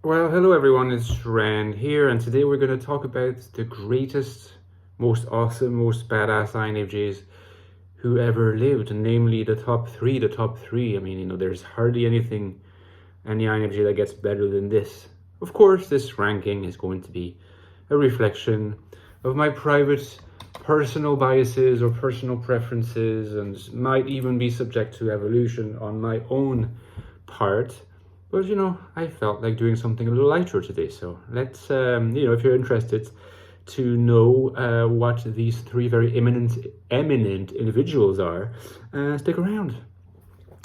Well, hello everyone, it's Rand here, and today we're going to talk about the greatest, most awesome, most badass INFJs who ever lived, and namely the top three. The top three. I mean, there's hardly any INFJ that gets better than this. Of course, this ranking is going to be a reflection of my private personal biases or personal preferences, and might even be subject to evolution on my own part. But I felt like doing something a little lighter today. So let's, if you're interested to know what these three very eminent individuals are, stick around.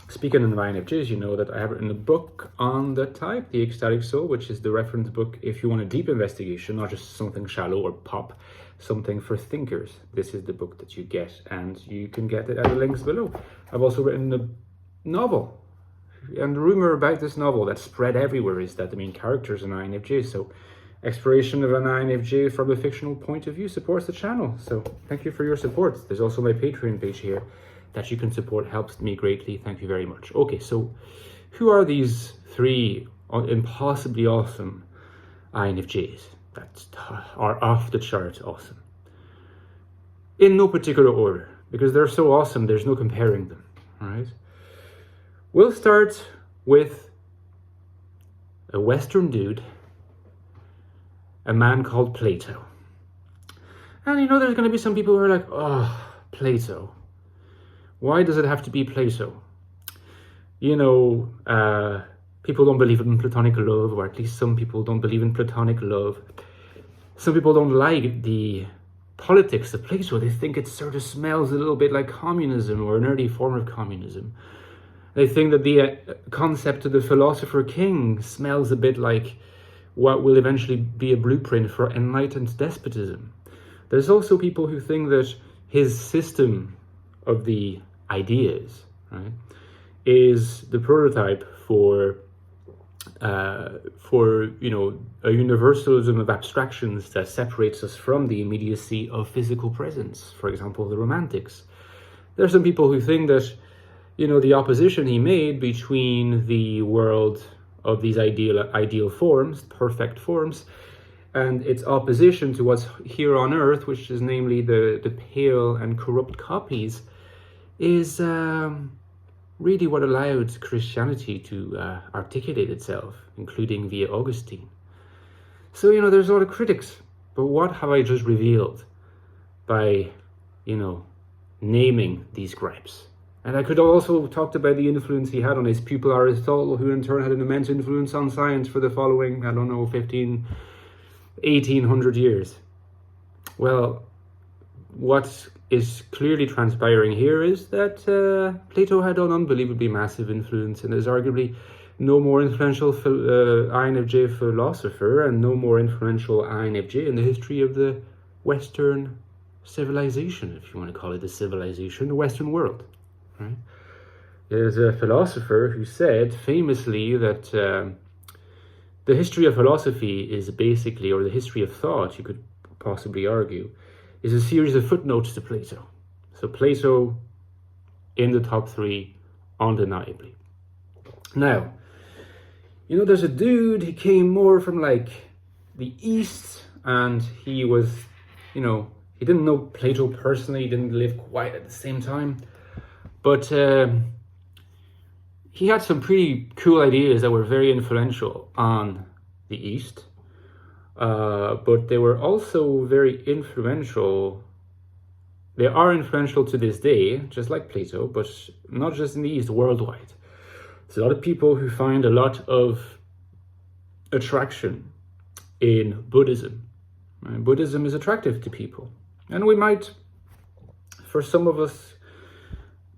Speaking of INFJs, you know that I have written a book on the type, the Ecstatic Soul, which is the reference book if you want a deep investigation, not just something shallow or pop, something for thinkers. This is the book that you get, and you can get it at the links below. I've also written a novel. And the rumor about this novel that's spread everywhere is that the main character is an INFJ. So exploration of an INFJ from a fictional point of view supports the channel. So thank you for your support. There's also my Patreon page here that you can support. Helps me greatly. Thank you very much. Okay, so who are these three impossibly awesome INFJs that are off the chart awesome? In no particular order, because they're so awesome, there's no comparing them, all right? We'll start with a Western dude, a man called Plato. And there's going to be some people who are like, oh, Plato. Why does it have to be Plato? People don't believe in platonic love, or at least some people don't believe in platonic love. Some people don't like the politics of Plato. They think it sort of smells a little bit like communism or an early form of communism. They think that the concept of the philosopher king smells a bit like what will eventually be a blueprint for enlightened despotism. There's also people who think that his system of the ideas, right, is the prototype for a universalism of abstractions that separates us from the immediacy of physical presence. For example, the Romantics. There are some people who think that the opposition he made between the world of these ideal forms, perfect forms, and its opposition to what's here on earth, which is namely the pale and corrupt copies, is really what allowed Christianity to articulate itself, including via Augustine. So, there's a lot of critics, but what have I just revealed by, naming these gripes? And I could have also talked about the influence he had on his pupil Aristotle, who in turn had an immense influence on science for the following, 1800 years. Well, what is clearly transpiring here is that Plato had an unbelievably massive influence, and there's arguably no more influential INFJ philosopher and no more influential INFJ in the history of the Western civilization, if you want to call it a civilization, the Western world. Right? There's a philosopher who said famously that the history of philosophy is basically, or the history of thought, you could possibly argue, is a series of footnotes to Plato. So Plato in the top three, undeniably. Now, there's a dude, he came more from like the East, and he was, he didn't know Plato personally, he didn't live quite at the same time. But he had some pretty cool ideas that were very influential on the East. But they were also very influential. They are influential to this day, just like Plato, but not just in the East, worldwide. There's a lot of people who find a lot of attraction in Buddhism. And Buddhism is attractive to people. And we might, for some of us,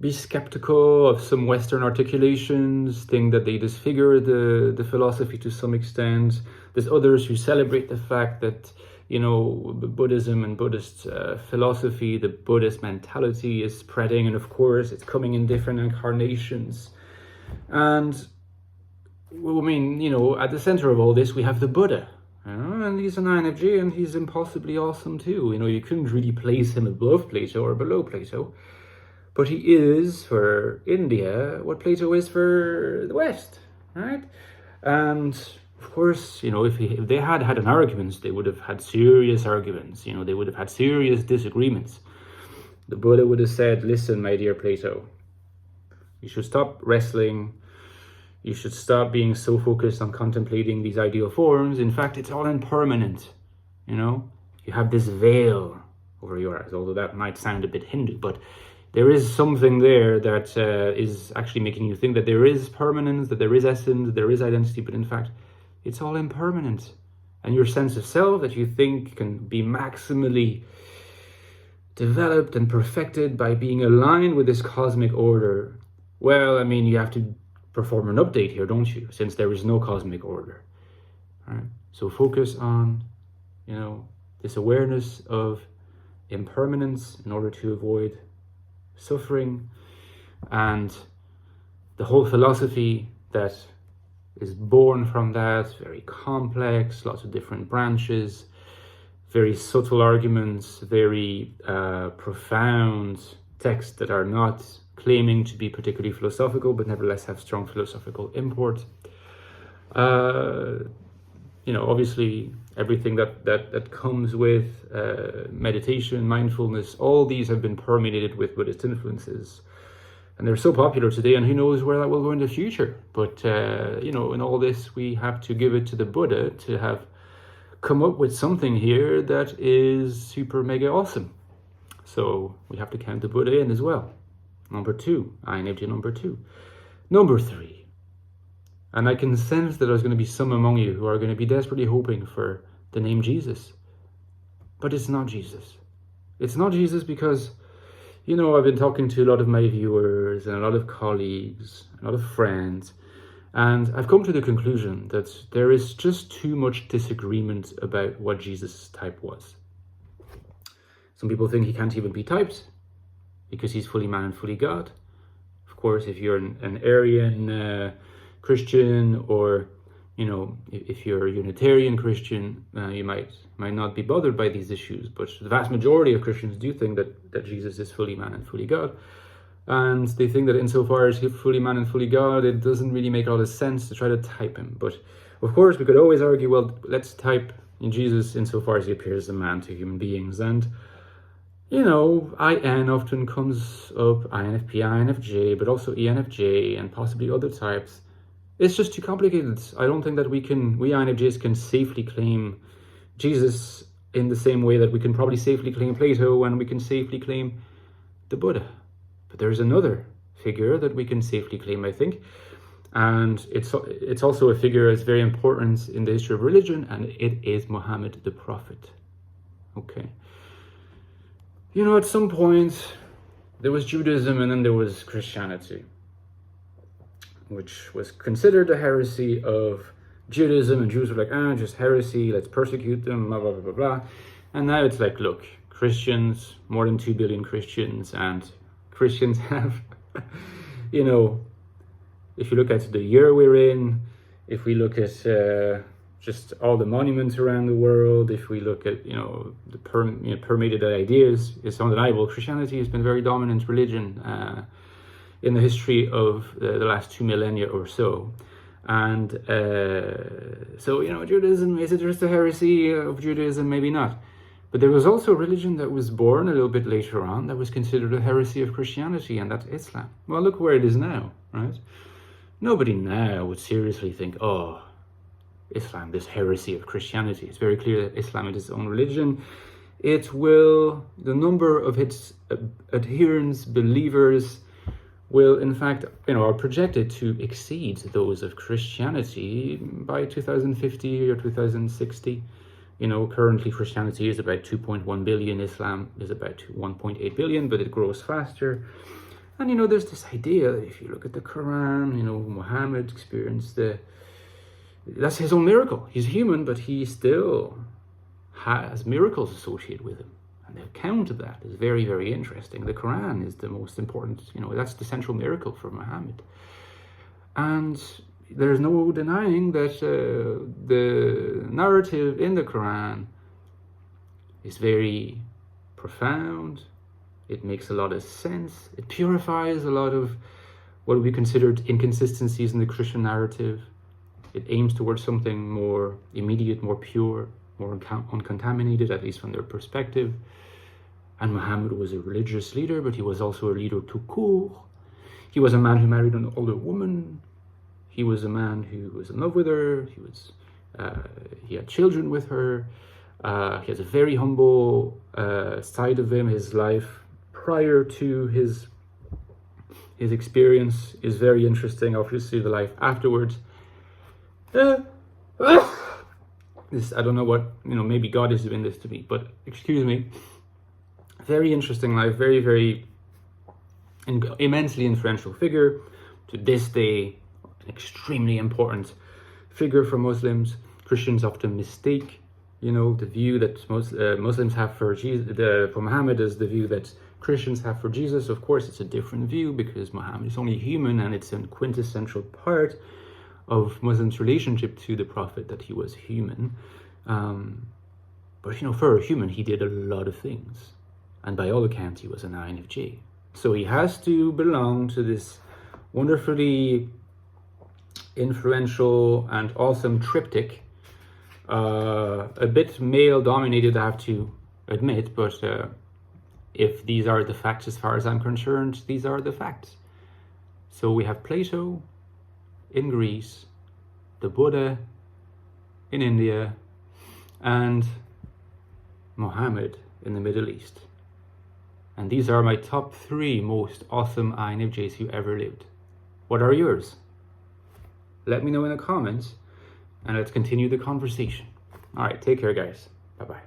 be skeptical of some Western articulations, think that they disfigure the philosophy to some extent. There's others who celebrate the fact that, Buddhism and Buddhist philosophy, the Buddhist mentality is spreading, and of course it's coming in different incarnations. And, at the center of all this, we have the Buddha. And he's an INFJ, and he's impossibly awesome too. You couldn't really place him above Plato or below Plato. But he is, for India, what Plato is for the West, right? And Of course, if they had an argument, they would have had serious arguments. They would have had serious disagreements. The Buddha would have said, listen, my dear Plato, you should stop wrestling. You should stop being so focused on contemplating these ideal forms. In fact, it's all impermanent. You have this veil over your eyes, although that might sound a bit Hindu, but there is something there that is actually making you think that there is permanence, that there is essence, that there is identity, but in fact, it's all impermanent. And your sense of self that you think can be maximally developed and perfected by being aligned with this cosmic order. Well, you have to perform an update here, don't you? Since there is no cosmic order. All right? So focus on, this awareness of impermanence in order to avoid suffering, and the whole philosophy that is born from that, very complex, lots of different branches, very subtle arguments, very profound texts that are not claiming to be particularly philosophical, but nevertheless have strong philosophical import. Obviously everything that comes with meditation, mindfulness, all these have been permeated with Buddhist influences. And they're so popular today, and who knows where that will go in the future. But, in all this, we have to give it to the Buddha to have come up with something here that is super mega awesome. So we have to count the Buddha in as well. Number 2, INFJ number 2. Number 3. And I can sense that there's going to be some among you who are going to be desperately hoping for the name Jesus. But it's not Jesus. It's not Jesus because, I've been talking to a lot of my viewers and a lot of colleagues, a lot of friends, and I've come to the conclusion that there is just too much disagreement about what Jesus' type was. Some people think he can't even be typed because he's fully man and fully God. Of course, if you're an Aryan Christian, or if you're a Unitarian Christian, you might not be bothered by these issues, but the vast majority of Christians do think that Jesus is fully man and fully God, and they think that insofar as he's fully man and fully God, it doesn't really make a lot of sense to try to type him. But of course we could always argue, well, let's type in Jesus insofar as he appears as a man to human beings, and IN often comes up, INFP, INFJ, but also ENFJ and possibly other types. It's just too complicated. I don't think that we INFJs can safely claim Jesus in the same way that we can probably safely claim Plato and we can safely claim the Buddha. But there's another figure that we can safely claim, I think. And it's also a figure that's very important in the history of religion, and it is Muhammad the Prophet. Okay. At some point, there was Judaism and then there was Christianity, which was considered a heresy of Judaism, and Jews were like, just heresy, let's persecute them, blah, blah, blah, blah, blah. And now it's like, look, Christians, more than 2 billion Christians, and Christians have, if you look at the year we're in, if we look at just all the monuments around the world, if we look at, the permeated ideas, it's undeniable. Christianity has been very dominant religion in the history of the last 2 millennia or so. And Judaism, is it just a heresy of Judaism? Maybe not. But there was also a religion that was born a little bit later on that was considered a heresy of Christianity, and that's Islam. Well, look where it is now, right? Nobody now would seriously think, Islam, this heresy of Christianity. It's very clear that Islam is its own religion. The number of its adherents, believers, will in fact, are projected to exceed those of Christianity by 2050 or 2060. Currently Christianity is about 2.1 billion, Islam is about 1.8 billion, but it grows faster. And there's this idea that if you look at the Quran, Muhammad experienced that's his own miracle. He's human, but he still has miracles associated with him. And the account of that is very, very interesting. The Quran is the most important, that's the central miracle for Muhammad. And there's no denying that the narrative in the Quran is very profound. It makes a lot of sense. It purifies a lot of what we considered inconsistencies in the Christian narrative. It aims towards something more immediate, more pure, more uncontaminated, at least from their perspective. And Muhammad was a religious leader, but he was also a leader tout court. He was a man who married an older woman. He was a man who was in love with her. He had children with her. He has a very humble side of him. His life prior to his experience is very interesting. Obviously, the life afterwards. I don't know what, maybe God is doing this to me, but excuse me. Very interesting life, very, very immensely influential figure. To this day, an extremely important figure for Muslims. Christians often mistake, the view that Muslims have for for Muhammad is the view that Christians have for Jesus. Of course, it's a different view because Muhammad is only human, and it's a quintessential part of Muslims' relationship to the Prophet that he was human. But for a human, he did a lot of things. And by all accounts, he was an INFJ. So he has to belong to this wonderfully influential and awesome triptych. A bit male-dominated, I have to admit, but if these are the facts as far as I'm concerned, these are the facts. So we have Plato in Greece, the Buddha in India, and Muhammad in the Middle East. And these are my top 3 most awesome INFJs who ever lived. What are yours? Let me know in the comments, and let's continue the conversation. All right, take care, guys. Bye-bye.